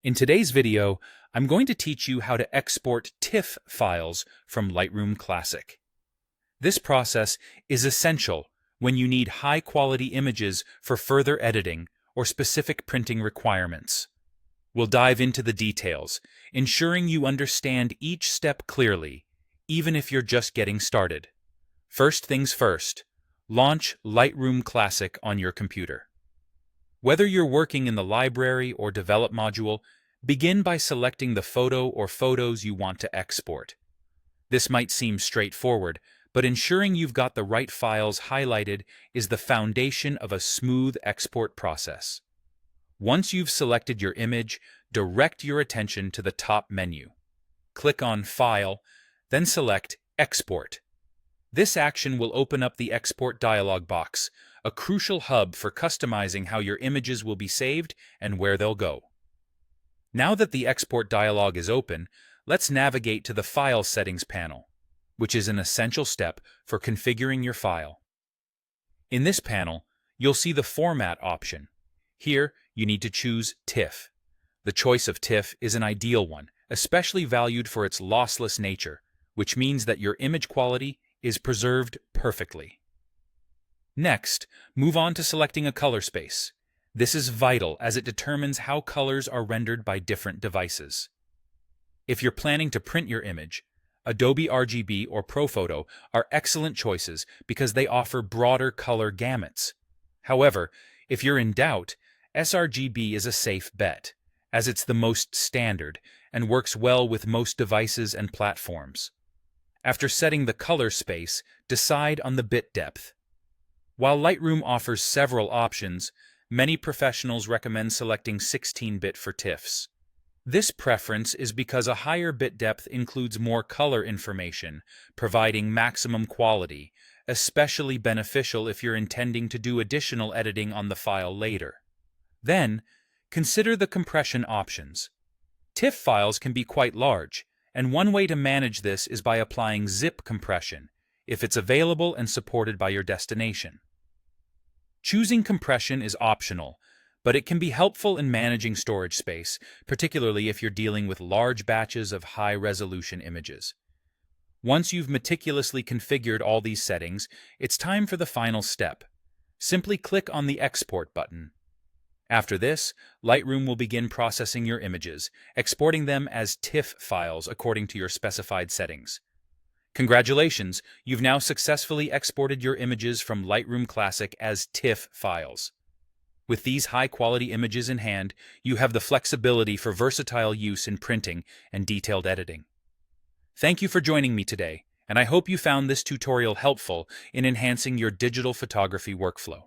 In today's video, I'm going to teach you how to export TIFF files from Lightroom Classic. This process is essential when you need high-quality images for further editing or specific printing requirements. We'll dive into the details, ensuring you understand each step clearly, even if you're just getting started. First things first, launch Lightroom Classic on your computer. Whether you're working in the library or develop module, begin by selecting the photo or photos you want to export. This might seem straightforward, but ensuring you've got the right files highlighted is the foundation of a smooth export process. Once you've selected your image, direct your attention to the top menu. Click on File, then select Export. This action will open up the Export dialog box, a crucial hub for customizing how your images will be saved and where they'll go. Now that the Export dialog is open, let's navigate to the File Settings panel, which is an essential step for configuring your file. In this panel, you'll see the Format option. Here, you need to choose TIFF. The choice of TIFF is an ideal one, especially valued for its lossless nature, which means that your image quality is preserved perfectly. Next, move on to selecting a color space. This is vital as it determines how colors are rendered by different devices. If you're planning to print your image, Adobe RGB or ProPhoto are excellent choices because they offer broader color gamuts. However, if you're in doubt, sRGB is a safe bet, as it's the most standard and works well with most devices and platforms. After setting the color space, decide on the bit depth. While Lightroom offers several options, many professionals recommend selecting 16-bit for TIFFs. This preference is because a higher bit depth includes more color information, providing maximum quality, especially beneficial if you're intending to do additional editing on the file later. Then, consider the compression options. TIFF files can be quite large, and one way to manage this is by applying zip compression, if it's available and supported by your destination. Choosing compression is optional, but it can be helpful in managing storage space, particularly if you're dealing with large batches of high-resolution images. Once you've meticulously configured all these settings, it's time for the final step. Simply click on the Export button. After this, Lightroom will begin processing your images, exporting them as TIFF files according to your specified settings. Congratulations, you've now successfully exported your images from Lightroom Classic as TIFF files. With these high-quality images in hand, you have the flexibility for versatile use in printing and detailed editing. Thank you for joining me today, and I hope you found this tutorial helpful in enhancing your digital photography workflow.